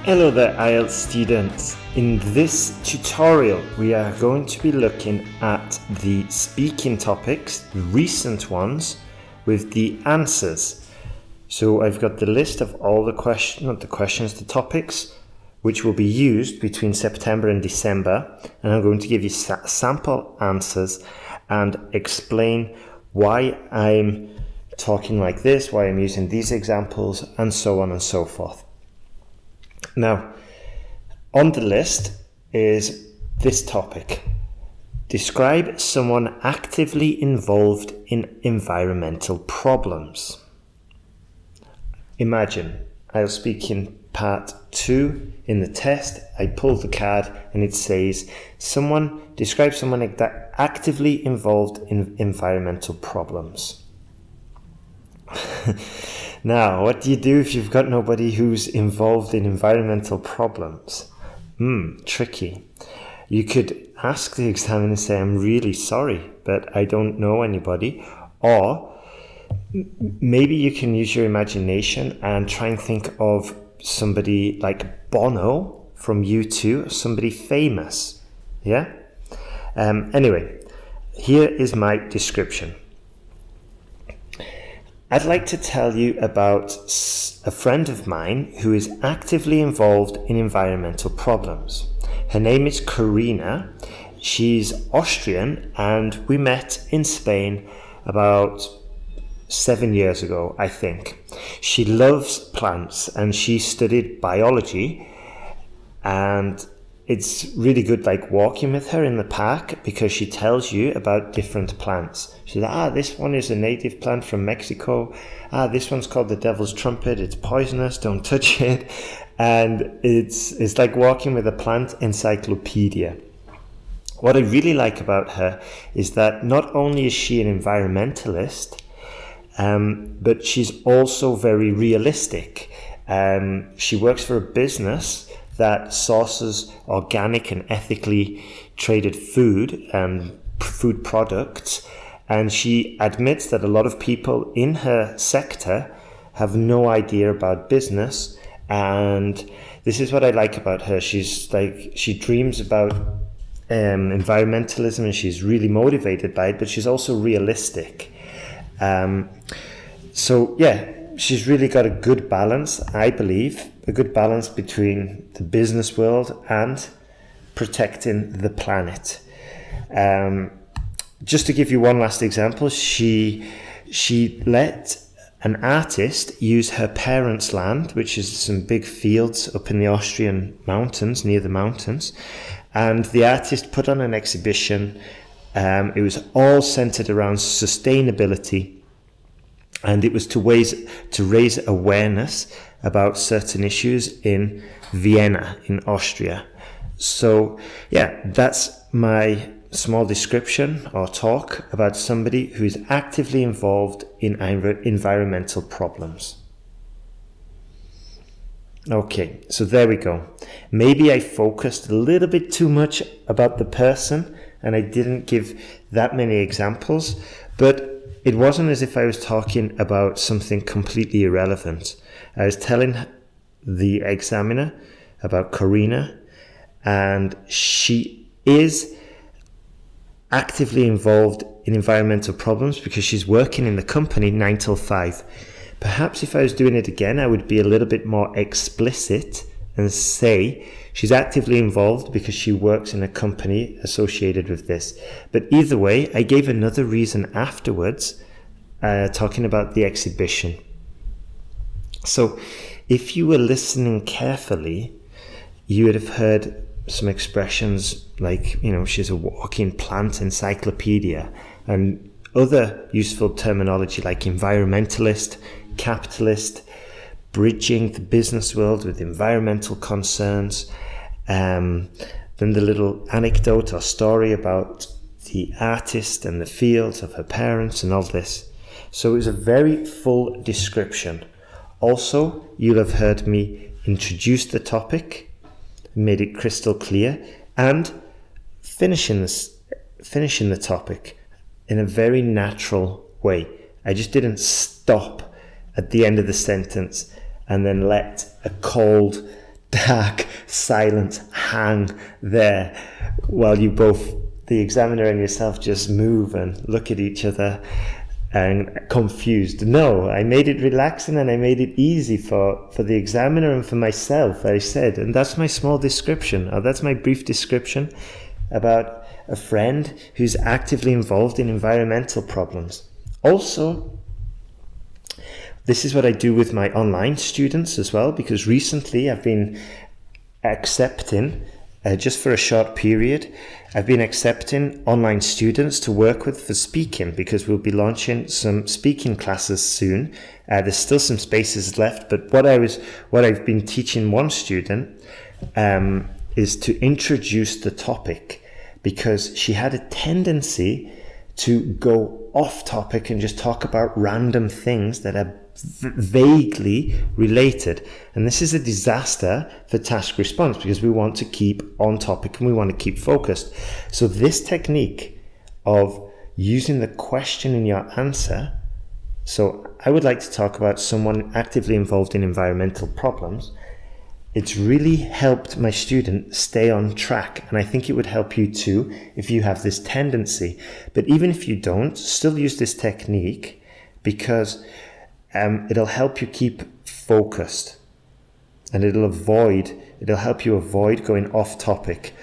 Hello there IELTS students. In this tutorial we are going to be looking at the speaking topics, the recent ones, with the answers. So I've got the list of all the the topics which will be used between September and December, and I'm going to give you sample answers and explain why I'm talking like this, why I'm using these examples, and so on and so forth. Now, on the list is this topic. Describe someone actively involved in environmental problems. Imagine, I'll speak in part 2 in the test. I pull the card and it says, describe someone actively involved in environmental problems. Now, what do you do if you've got nobody who's involved in environmental problems? Tricky. You could ask the examiner and say, I'm really sorry, but I don't know anybody. Or maybe you can use your imagination and try and think of somebody like Bono from U2, somebody famous. Yeah? Anyway, here is my description. I'd like to tell you about a friend of mine who is actively involved in environmental problems. Her name is Karina. She's Austrian and we met in Spain about 7 years ago, I think. She loves plants and she studied biology, and it's really good like walking with her in the park because she tells you about different plants. She says, this one is a native plant from Mexico. This one's called the devil's trumpet. It's poisonous, don't touch it. And it's like walking with a plant encyclopedia. What I really like about her is that not only is she an environmentalist, but she's also very realistic. She works for a business that sources organic and ethically traded food and food products, and she admits that a lot of people in her sector have no idea about business. And this is what I like about her. She dreams about environmentalism and she's really motivated by it, but she's also realistic. So yeah, she's really got a good balance, I believe, a good balance between the business world and protecting the planet. Just to give you one last example, she let an artist use her parents' land, which is some big fields up in the Austrian mountains, near the mountains, and the artist put on an exhibition. It was all centered around sustainability, and it was to raise awareness about certain issues in Vienna, in Austria. So yeah, that's my small description or talk about somebody who is actively involved in environmental problems. Okay, so there we go. Maybe I focused a little bit too much about the person and I didn't give that many examples, but it wasn't as if I was talking about something completely irrelevant. I was telling the examiner about Karina, and she is actively involved in environmental problems because she's working in the company 9 till 5. Perhaps if I was doing it again, I would be a little bit more explicit and say she's actively involved because she works in a company associated with this. But either way, I gave another reason afterwards, talking about the exhibition. So if you were listening carefully, you would have heard some expressions like, she's a walking plant encyclopedia, and other useful terminology like environmentalist, capitalist, bridging the business world with environmental concerns. Then the little anecdote or story about the artist and the fields of her parents and all this. So it was a very full description. Also, you'll have heard me introduce the topic, made it crystal clear, and finishing the topic in a very natural way. I just didn't stop at the end of the sentence and then let a cold dark silence hang there while you both, the examiner and yourself, just move and look at each other and confused. No, I made it relaxing and I made it easy for the examiner and for myself, I said. And that's my small description, or that's my brief description about a friend who's actively involved in environmental problems. Also, this is what I do with my online students as well, because recently I've been accepting, just for a short period, I've been accepting online students to work with for speaking, because we'll be launching some speaking classes soon. There's still some spaces left, but what I've been teaching one student is to introduce the topic, because she had a tendency to go off topic and just talk about random things that are vaguely related. And this is a disaster for task response, because we want to keep on topic and we want to keep focused. So this technique of using the question in your answer, so I would like to talk about someone actively involved in environmental problems. It's really helped my student stay on track, and I think it would help you too if you have this tendency. But even if you don't, still use this technique, because it'll help you keep focused, and it'll help you avoid going off topic.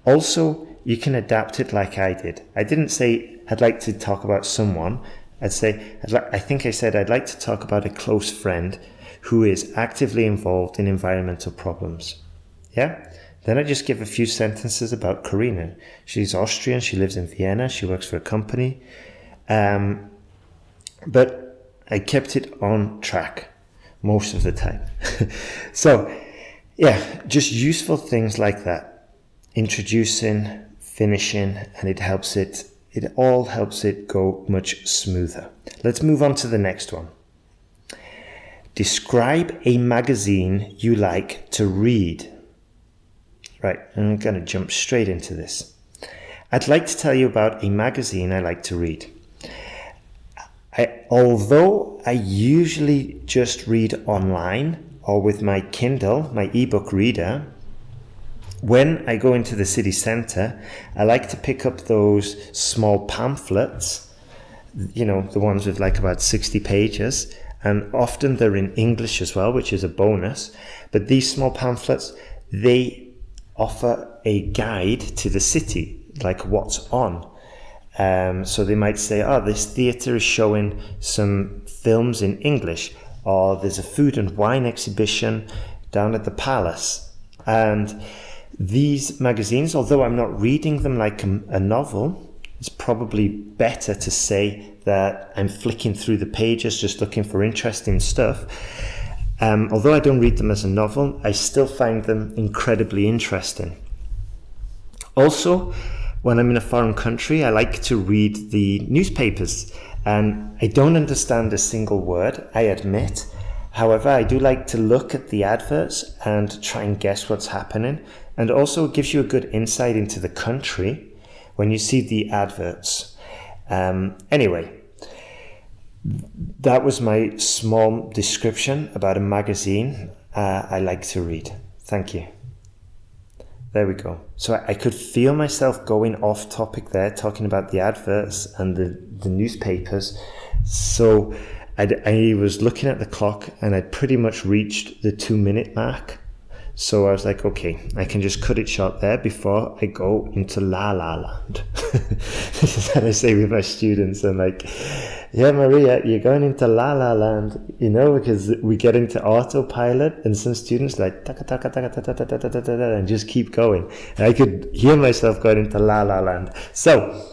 Also, you can adapt it like I did. I didn't say I'd like to talk about someone. I think I said I'd like to talk about a close friend who is actively involved in environmental problems. Yeah? Then I just give a few sentences about Karina. She's Austrian, she lives in Vienna, she works for a company. But I kept it on track most of the time. So, yeah, just useful things like that. Introducing, finishing, and it all helps it go much smoother. Let's move on to the next one. Describe a magazine you like to read. Right, I'm going to jump straight into this. I'd like to tell you about a magazine I like to read. Although I usually just read online or with my Kindle, my ebook reader, when I go into the city centre, I like to pick up those small pamphlets, the ones with like about 60 pages, and often they're in English as well, which is a bonus. But these small pamphlets, they offer a guide to the city, like what's on. So they might say, this theatre is showing some films in English, or there's a food and wine exhibition down at the Palace. And these magazines, although I'm not reading them like a novel, it's probably better to say that I'm flicking through the pages, just looking for interesting stuff. Although I don't read them as a novel, I still find them incredibly interesting. Also, when I'm in a foreign country, I like to read the newspapers, and I don't understand a single word, I admit. However, I do like to look at the adverts and try and guess what's happening. And also it gives you a good insight into the country when you see the adverts. Anyway, that was my small description about a magazine I like to read. Thank you. There we go. So I could feel myself going off topic there, talking about the adverts and the newspapers. So I was looking at the clock and I'd pretty much reached the 2-minute mark. So I was like, okay, I can just cut it short there before I go into La La Land. This is what I say with my students. I'm like, yeah, Maria, you're going into La La Land, because we get into autopilot, and some students like taka taka taka taka taka taka taka and just keep going. And I could hear myself going into La La Land. So,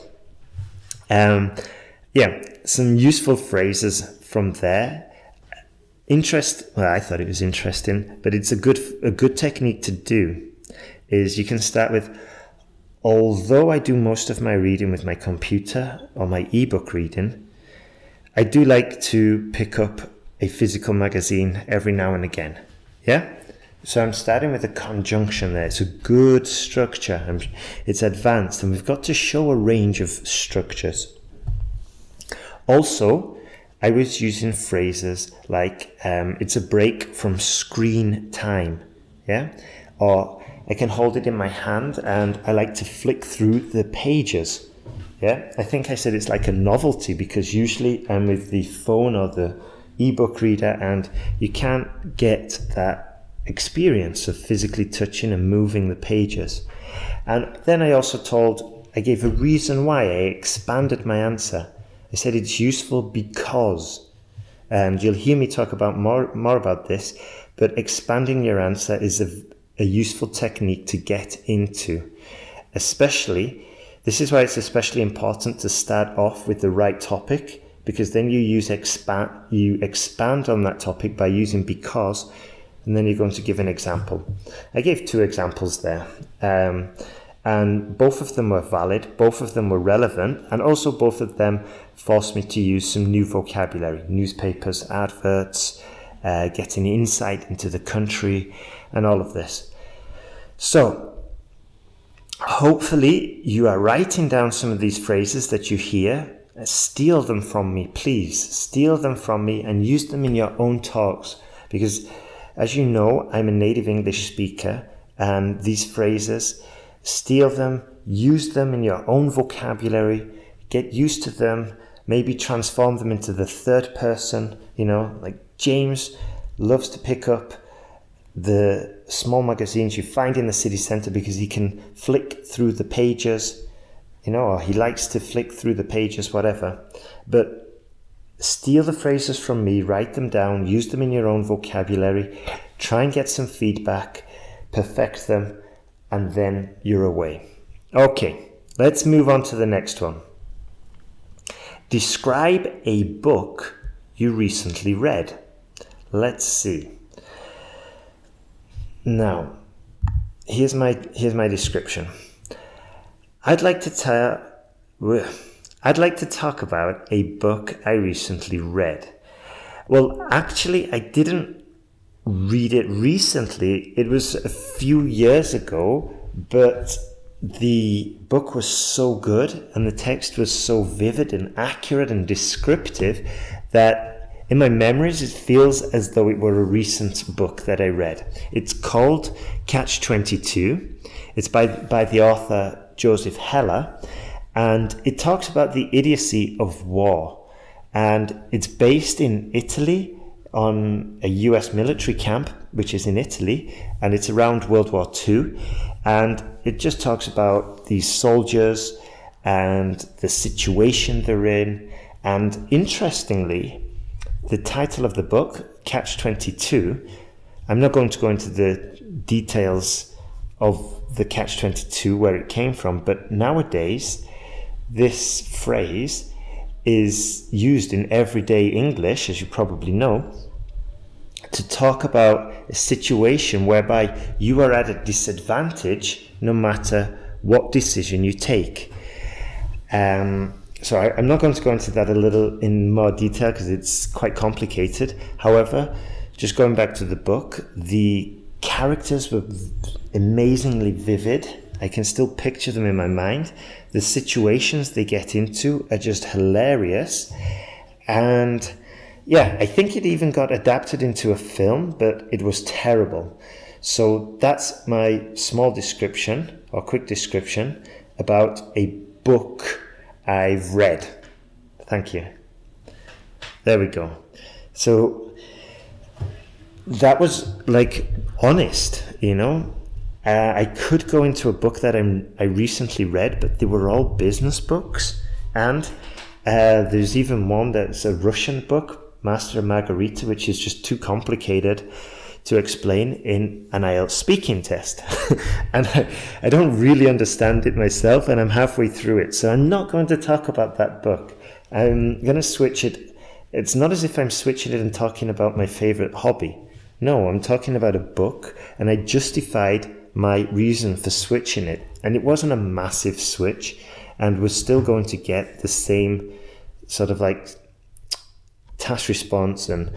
some useful phrases from there. I thought it was interesting, but it's a good technique to do is you can start with, although I do most of my reading with my computer or my ebook reading, I do like to pick up a physical magazine every now and again. Yeah? So I'm starting with a conjunction there. It's a good structure and it's advanced, and we've got to show a range of structures. Also, I was using phrases like, it's a break from screen time. yeah? Or I can hold it in my hand and I like to flick through the pages, yeah? I think I said it's like a novelty because usually I'm with the phone or the ebook reader and you can't get that experience of physically touching and moving the pages. And then I gave a reason why I expanded my answer. I said it's useful because, and you'll hear me talk about more about this, but expanding your answer is a useful technique to get into. Especially, this is why it's especially important to start off with the right topic, because then you expand on that topic by using because, and then you're going to give an example. I gave 2 examples there. And both of them were valid, both of them were relevant, and also both of them forced me to use some new vocabulary, newspapers, adverts, getting insight into the country, and all of this. So, hopefully you are writing down some of these phrases that you hear. Steal them from me, please. Steal them from me and use them in your own talks, because as you know, I'm a native English speaker, and these phrases, steal them, use them in your own vocabulary, get used to them, maybe transform them into the third person, like James loves to pick up the small magazines you find in the city centre because he can flick through the pages, or he likes to flick through the pages, whatever. But steal the phrases from me, write them down, use them in your own vocabulary, try and get some feedback, perfect them, and then you're away. Okay, let's move on to the next one. Describe a book you recently read. Let's see. Now, here's my description. I'd like to talk about a book I recently read. Well, actually, I didn't read it recently. It was a few years ago, but the book was so good and the text was so vivid and accurate and descriptive that in my memories it feels as though it were a recent book that I read. It's called Catch-22. It's by the author Joseph Heller, and it talks about the idiocy of war, and it's based in Italy on a US military camp, which is in Italy, and it's around World War II. And it just talks about these soldiers and the situation they're in. And interestingly, the title of the book, Catch-22, I'm not going to go into the details of the Catch-22, where it came from, but nowadays, this phrase is used in everyday English, as you probably know, to talk about a situation whereby you are at a disadvantage no matter what decision you take. So I'm not going to go into that in more detail because it's quite complicated. However, just going back to the book, the characters were amazingly vivid. I can still picture them in my mind. The situations they get into are just hilarious. And yeah, I think it even got adapted into a film, but it was terrible. So that's my small description or quick description about a book I've read. Thank you. There we go. So that was like honest, I could go into a book that I recently read, but they were all business books. And there's even one that's a Russian book, Master and Margarita, which is just too complicated to explain in an IELTS speaking test. And I don't really understand it myself, and I'm halfway through it. So I'm not going to talk about that book. I'm going to switch it. It's not as if I'm switching it and talking about my favorite hobby. No, I'm talking about a book, and I justified my reason for switching it. And it wasn't a massive switch, and we're still going to get the same sort of like task response, and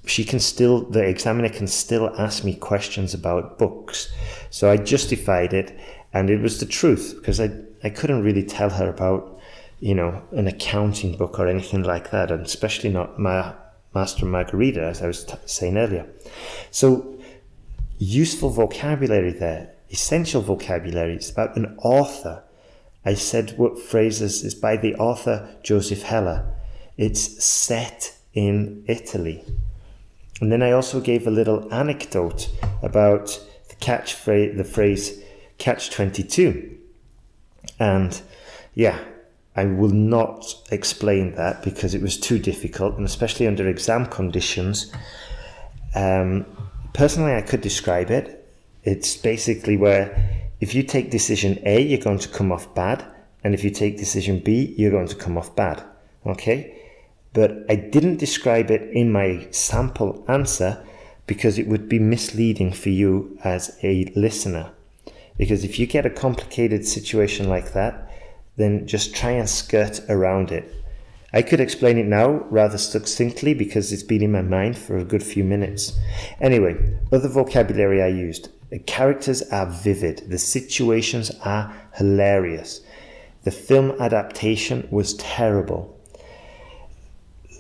the examiner can still ask me questions about books. So I justified it, and it was the truth, because I couldn't really tell her about, an accounting book or anything like that, and especially not Master and Margarita, as I was saying earlier. So useful vocabulary there, essential vocabulary. It's about an author. I said what phrases is by the author Joseph Heller. It's set in Italy. And then I also gave a little anecdote about the phrase catch-22. And yeah, I will not explain that because it was too difficult, and especially under exam conditions. Personally, I could describe it. It's basically where if you take decision A, you're going to come off bad. And if you take decision B, you're going to come off bad. Okay? But I didn't describe it in my sample answer because it would be misleading for you as a listener. Because if you get a complicated situation like that, then just try and skirt around it. I could explain it now rather succinctly because it's been in my mind for a good few minutes. Anyway, other vocabulary I used. The characters are vivid. The situations are hilarious. The film adaptation was terrible.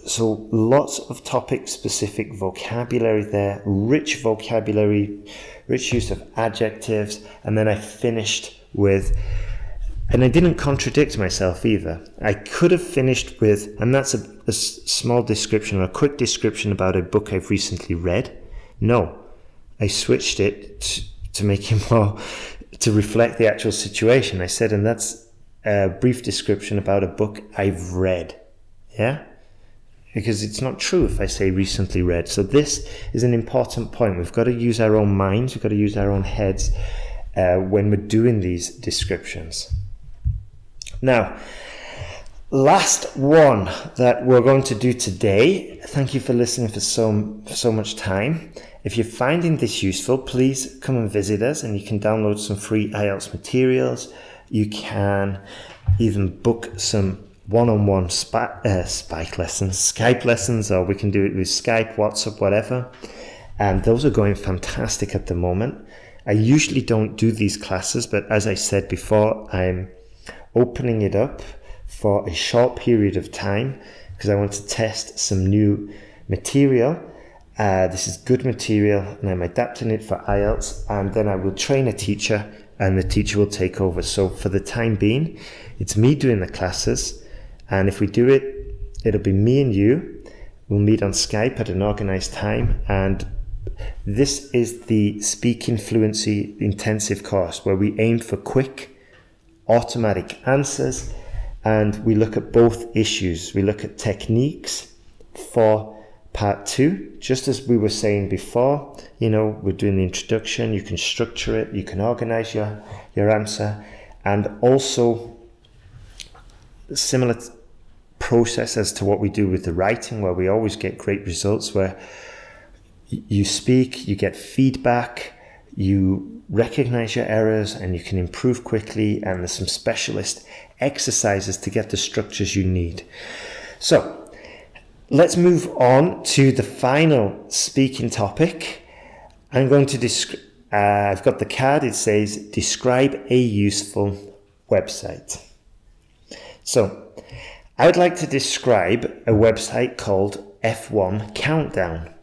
So lots of topic-specific vocabulary there, rich vocabulary, rich use of adjectives, and then I finished with, and I didn't contradict myself either. I could have finished with, and that's a small description or a quick description about a book I've recently read. No, I switched it to make it more, to reflect the actual situation. I said, and that's a brief description about a book I've read. Yeah? Because it's not true if I say recently read. So this is an important point. We've got to use our own minds. We've got to use our own heads when we're doing these descriptions. Now, last one that we're going to do today. Thank you for listening for so much time. If you're finding this useful, please come and visit us, and you can download some free IELTS materials. You can even book some one-on-one Skype lessons, or we can do it with Skype, WhatsApp, whatever. And those are going fantastic at the moment. I usually don't do these classes, but as I said before, I'm opening it up for a short period of time because I want to test some new material. This is good material, and I'm adapting it for IELTS, and then I will train a teacher, and the teacher will take over. So for the time being, it's me doing the classes. And if we do it, it'll be me and you. We'll meet on Skype at an organized time. And this is the Speaking Fluency Intensive course where we aim for quick, automatic answers. And we look at both issues. We look at techniques for part 2. Just as we were saying before, we're doing the introduction. You can structure it. You can organize your answer. And also similar process as to what we do with the writing, where we always get great results, where you speak, you get feedback, you recognize your errors, and you can improve quickly, and there's some specialist exercises to get the structures you need. So let's move on to the final speaking topic. I'm going to I've got the card. It says describe a useful website. So I would like to describe a website called F1 Countdown.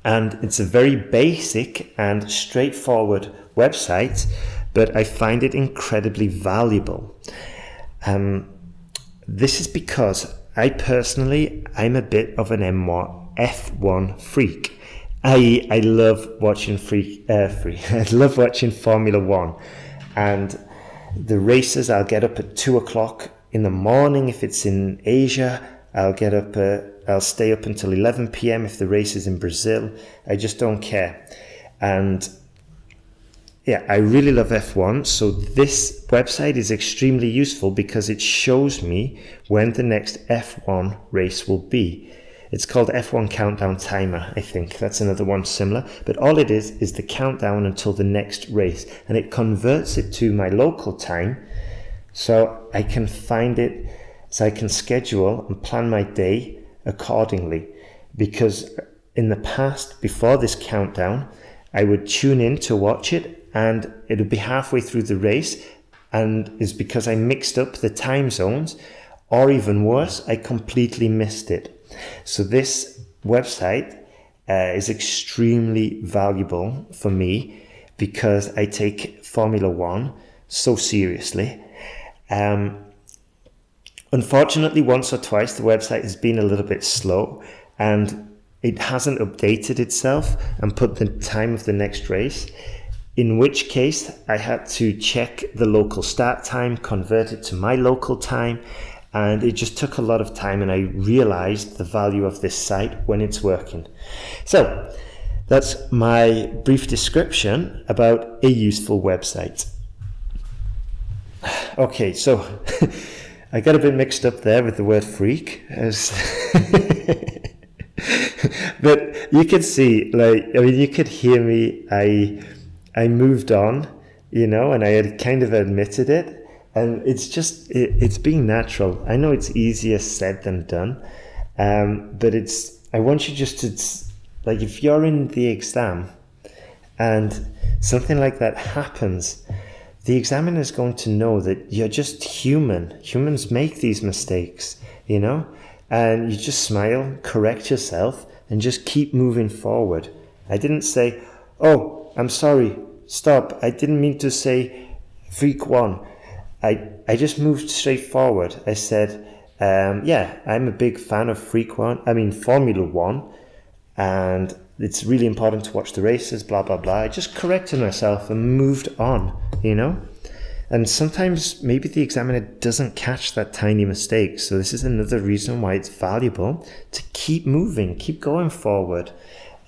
And it's a very basic and straightforward website, but I find it incredibly valuable. This is because I'm a bit of an F1 freak. I love watching I love watching Formula One, and the races. I'll get up at 2:00 in the morning if it's in Asia. I'll stay up until 11 p.m. if the race is in Brazil. I just don't care. And yeah, I really love F1. So this website is extremely useful because it shows me when the next F1 race will be. It's called F1 Countdown Timer, I think. That's another one similar. But all it is the countdown until the next race. And it converts it to my local time, so I can find it, so I can schedule and plan my day accordingly. Because in the past, before this countdown, I would tune in to watch it, and it would be halfway through the race, and it's because I mixed up the time zones, or even worse, I completely missed it. So this website is extremely valuable for me because I take Formula One so seriously. Unfortunately, once or twice the website has been a little bit slow and it hasn't updated itself and put the time of the next race, in which case I had to check the local start time, convert it to my local time, and it just took a lot of time, and I realized the value of this site when it's working. So that's my brief description about a useful website. Okay, so I got a bit mixed up there with the word freak, but you could see, you could hear me. I moved on, and I had kind of admitted it, and it's being natural. I know it's easier said than done, but I want you just to, if you're in the exam and something like that happens, the examiner is going to know that you're just human. Humans make these mistakes, and you just smile, correct yourself, and just keep moving forward. I didn't say, "Oh, I'm sorry, stop. I didn't mean to say freak one." I just moved straight forward. I said, yeah, I'm a big fan of Formula One, and it's really important to watch the races, blah, blah, blah. I just corrected myself and moved on, And sometimes maybe the examiner doesn't catch that tiny mistake. So this is another reason why it's valuable to keep moving, keep going forward.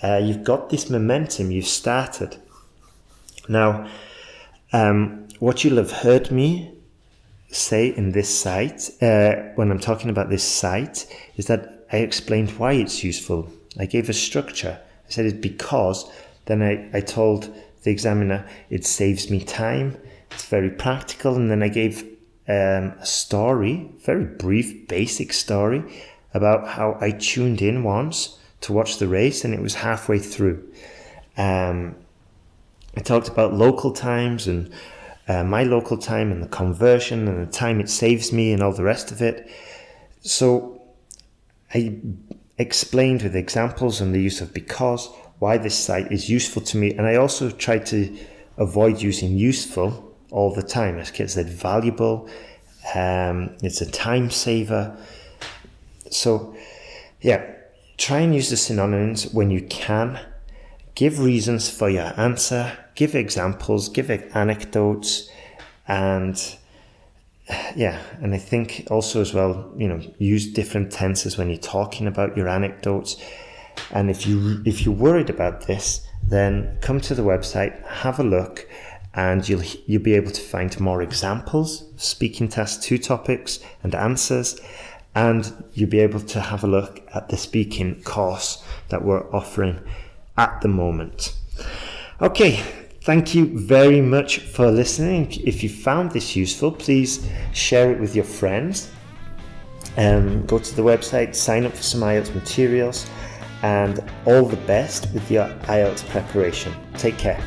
You've got this momentum, you've started. Now, what you'll have heard me say in this site, when I'm talking about this site, is that I explained why it's useful. I gave a structure. I said it's because, then I told the examiner it saves me time, it's very practical, and then I gave a story, very brief, basic story, about how I tuned in once to watch the race and it was halfway through. I talked about local times and my local time and the conversion and the time it saves me and all the rest of it. So I explained with examples and the use of because why this site is useful to me, and I also tried to avoid using useful all the time. As I said, valuable, it's a time saver. So yeah, try and use the synonyms when you can. Give reasons for your answer, give examples, give anecdotes, and I think also as well, use different tenses when you're talking about your anecdotes. And if you're worried about this, then come to the website, have a look, and you'll be able to find more examples, speaking test 2 topics and answers, and you'll be able to have a look at the speaking course that we're offering at the moment. Okay, thank you very much for listening. If you found this useful, please share it with your friends. Go to the website, sign up for some IELTS materials, and all the best with your IELTS preparation. Take care.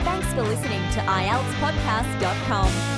Thanks for listening to IELTSPodcast.com.